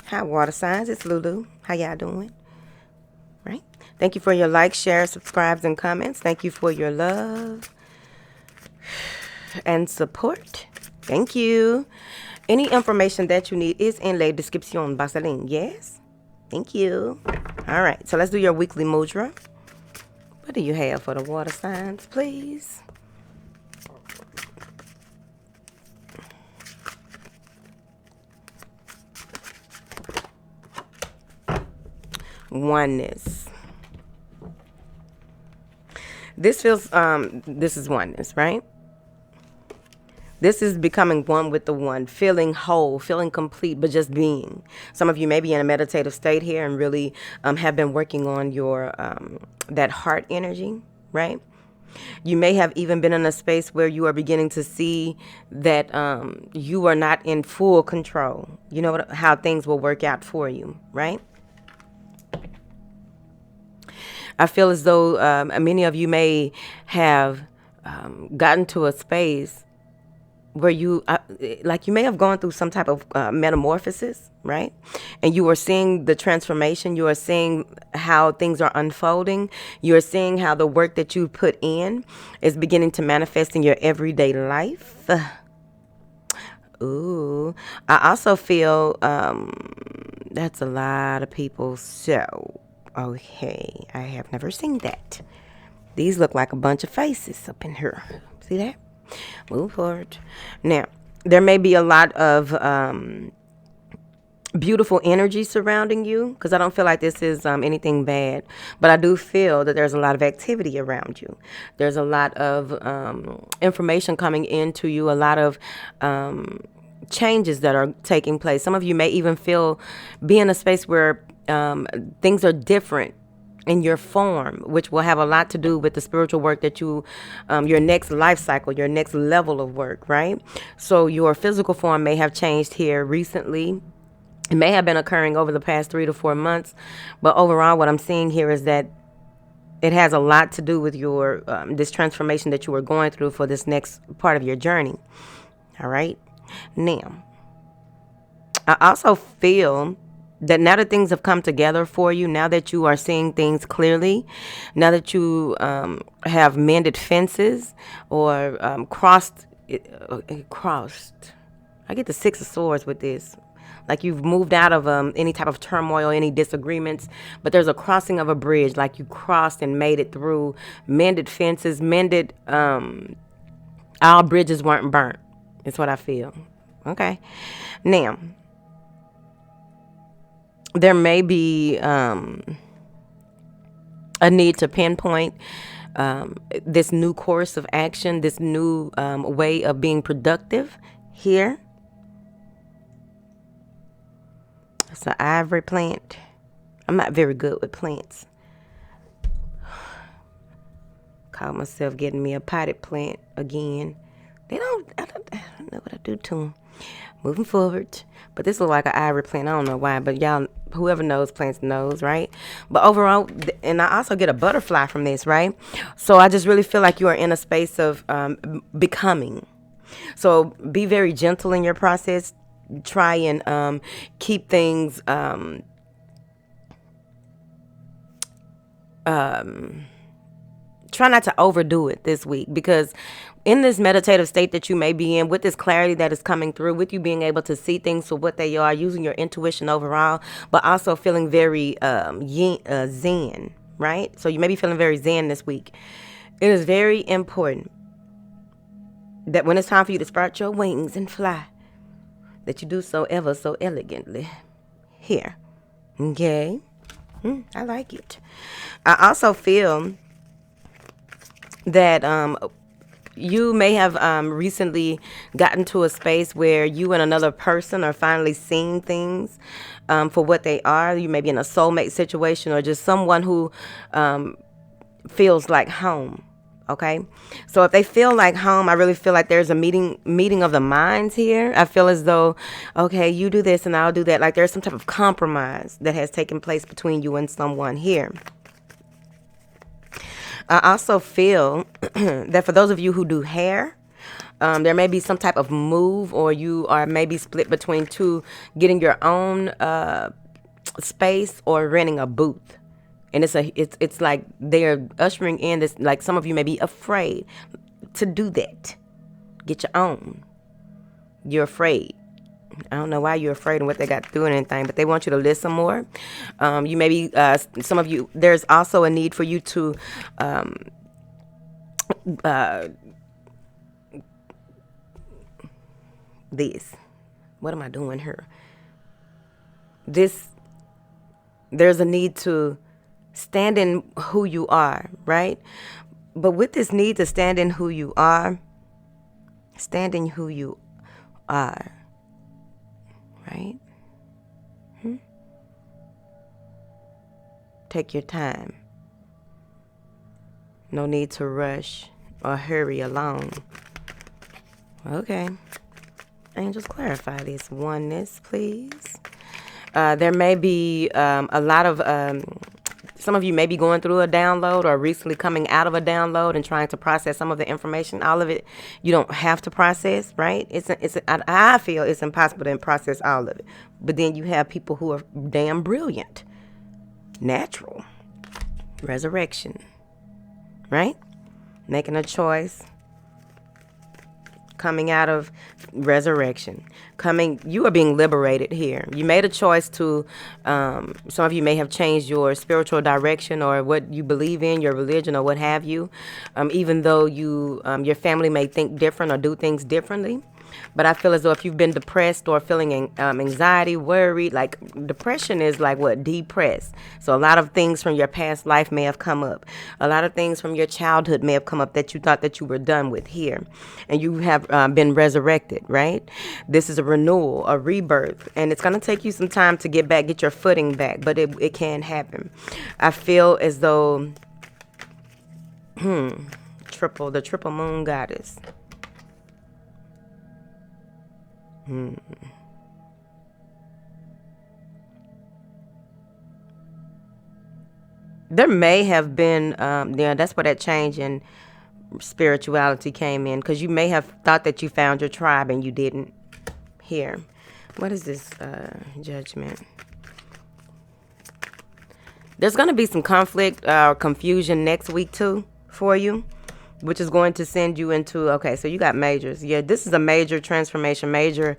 Hi, water signs. It's Lulu. How y'all doing? Right? Thank you for your likes, shares, subscribes, and comments. Thank you for your love and support. Thank you. Any information that you need is in la description box. Yes? Thank you. All right. So let's do your weekly mudra. What do you have for the water signs, please? Oneness. This feels, this is oneness, right? This is becoming one with the one, feeling whole, feeling complete, but just being. Some of you may be in a meditative state here and really have been working on your, that heart energy, right? You may have even been in a space where you are beginning to see that you are not in full control. You know how things will work out for you, right? I feel as though many of you may have gotten to a space where you, like you may have gone through some type of metamorphosis, right? And you are seeing the transformation. You are seeing how things are unfolding. You are seeing how the work that you put in is beginning to manifest in your everyday life. Ooh, I also feel that's a lot of people. So, okay, I have never seen that. These look like a bunch of faces up in here. See that? Move forward. Now, there may be a lot of beautiful energy surrounding you, because I don't feel like this is anything bad, but I do feel that there's a lot of activity around you. There's a lot of information coming into you, a lot of changes that are taking place. Some of you may even be in a space where things are different in your form, which will have a lot to do with the spiritual work that you, your next life cycle, your next level of work, right? So your physical form may have changed here recently. It may have been occurring over the past 3 to 4 months, but overall what I'm seeing here is that it has a lot to do with your, this transformation that you are going through for this next part of your journey. All right. Now, I also feel that now that things have come together for you, now that you are seeing things clearly, now that you have mended fences or crossed, I get the Six of Swords with this. Like you've moved out of any type of turmoil, any disagreements, but there's a crossing of a bridge, like you crossed and made it through, mended fences, all bridges weren't burnt. It's what I feel. Okay. Now, there may be a need to pinpoint this new course of action, this new way of being productive here. It's an ivory plant. I'm not very good with plants. Call myself getting me a potted plant again. I don't know what I do to them. Moving forward. But this looks like an ivory plant. I don't know why, but y'all, whoever knows plants knows, right? But overall, and I also get a butterfly from this, right? So I just really feel like you are in a space of becoming. So be very gentle in your process. Try and keep things try not to overdo it this week, because in this meditative state that you may be in, with this clarity that is coming through, with you being able to see things for what they are, using your intuition overall, but also feeling very zen, right? So you may be feeling very zen this week. It is very important that when it's time for you to sprout your wings and fly, that you do so ever so elegantly here. Okay? I like it. I also feel that you may have recently gotten to a space where you and another person are finally seeing things for what they are. You may be in a soulmate situation, or just someone who feels like home. Okay, so if they feel like home, I really feel like there's a meeting of the minds here. I feel as though, okay, you do this and I'll do that. Like there's some type of compromise that has taken place between you and someone here. I also feel that for those of you who do hair, There may be some type of move, or you are maybe split between two, getting your own space or renting a booth. And it's like they're ushering in this, like some of you may be afraid to do that. Get your own. You're afraid. I don't know why you're afraid and what they got to do and anything, but they want you to listen more. You may be, some of you, there's also a need for you to this. What am I doing here? There's a need to stand in who you are, right? But with this need to stand in who you are, right? Take your time. No need to rush or hurry along. Okay. Angels, clarify this oneness, please. There may be a lot of, some of you may be going through a download or recently coming out of a download and trying to process some of the information. All of it, you don't have to process, right? I feel it's impossible to process all of it. But then you have people who are damn brilliant. Natural. Resurrection. Right? Making a choice. Coming out of resurrection. You are being liberated here. You made a choice to, some of you may have changed your spiritual direction or what you believe in, your religion or what have you, even though your family may think different or do things differently. But I feel as though if you've been depressed or feeling anxiety, worried, like depression is like what? Depressed. So a lot of things from your past life may have come up. A lot of things from your childhood may have come up that you thought that you were done with here. And you have been resurrected, right? This is a renewal, a rebirth. And it's going to take you some time to get your footing back. But it can happen. I feel as though, the triple moon goddess. There may have been, that's where that change in spirituality came in, because you may have thought that you found your tribe and you didn't. Here, what is this judgment? There's going to be some conflict or confusion next week too for you, which is going to send you into, okay, so you got majors. Yeah, this is a major transformation. Major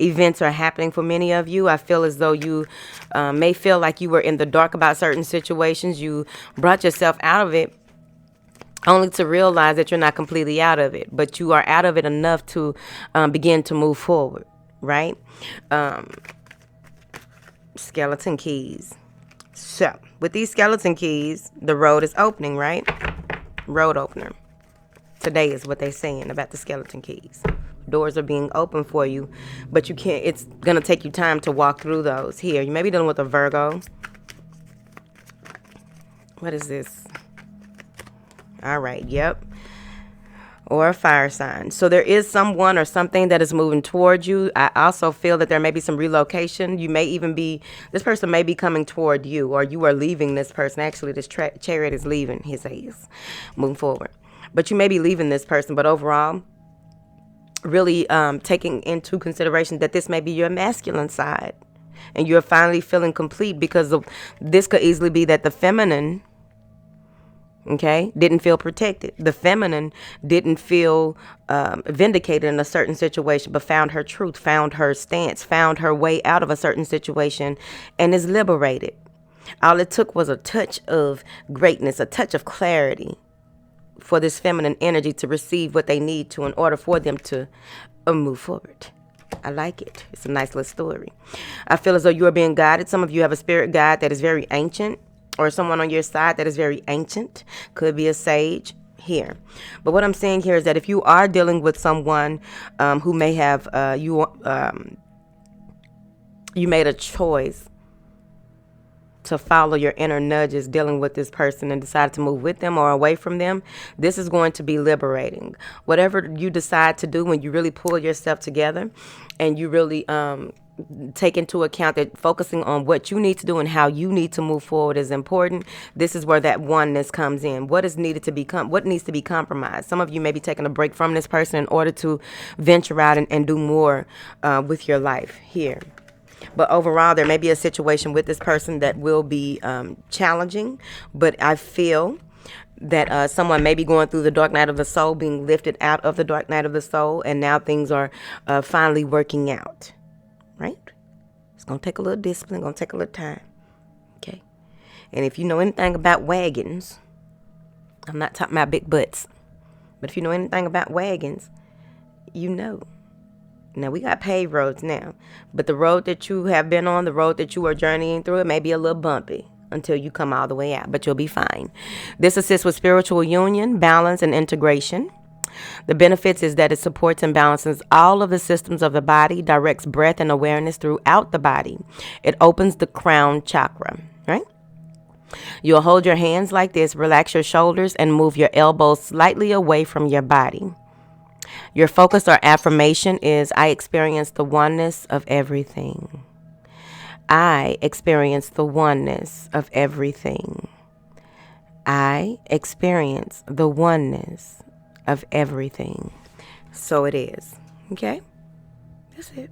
events are happening for many of you. I feel as though you may feel like you were in the dark about certain situations. You brought yourself out of it only to realize that you're not completely out of it, but you are out of it enough to begin to move forward, right? Skeleton keys. So with these skeleton keys, the road is opening, right? Road opener. Today is what they're saying about the skeleton keys. Doors are being opened for you, but you can't, it's going to take you time to walk through those. Here, you may be dealing with a Virgo. What is this? All right, yep. Or a fire sign. So there is someone or something that is moving towards you. I also feel that there may be some relocation. You may even this person may be coming toward you, or you are leaving this person. Actually, this chariot is leaving his ass, moving forward. But you may be leaving this person, but overall, really taking into consideration that this may be your masculine side. And you're finally feeling complete, because this could easily be that the feminine, okay, didn't feel protected. The feminine didn't feel vindicated in a certain situation, but found her truth, found her stance, found her way out of a certain situation, and is liberated. All it took was a touch of greatness, a touch of clarity, for this feminine energy to receive what they need to in order for them to move forward. I like it. It's a nice little story. I feel as though you are being guided. Some of you have a spirit guide that is very ancient, or someone on your side that is very ancient. Could be a sage here. But what I'm saying here is that if you are dealing with someone who may have, you made a choice to follow your inner nudges dealing with this person and decided to move with them or away from them, this is going to be liberating. Whatever you decide to do, when you really pull yourself together and you really take into account that focusing on what you need to do and how you need to move forward is important. This is where that oneness comes in. What is needed to become, what needs to be compromised? Some of you may be taking a break from this person in order to venture out and do more with your life here. But overall, there may be a situation with this person that will be challenging. But I feel that someone may be going through the dark night of the soul, being lifted out of the dark night of the soul, and now things are finally working out. Right? It's going to take a little discipline, going to take a little time. Okay? And if you know anything about wagons, I'm not talking about big butts, but if you know anything about wagons, you know. Now, we got paved roads now, but the road that you have been on, the road that you are journeying through, it may be a little bumpy until you come all the way out, but you'll be fine. This assists with spiritual union, balance, and integration. The benefits is that it supports and balances all of the systems of the body, directs breath and awareness throughout the body. It opens the crown chakra, right? You'll hold your hands like this, relax your shoulders, and move your elbows slightly away from your body. Your focus or affirmation is, I experience the oneness of everything. I experience the oneness of everything. I experience the oneness of everything. So it is. Okay? That's it.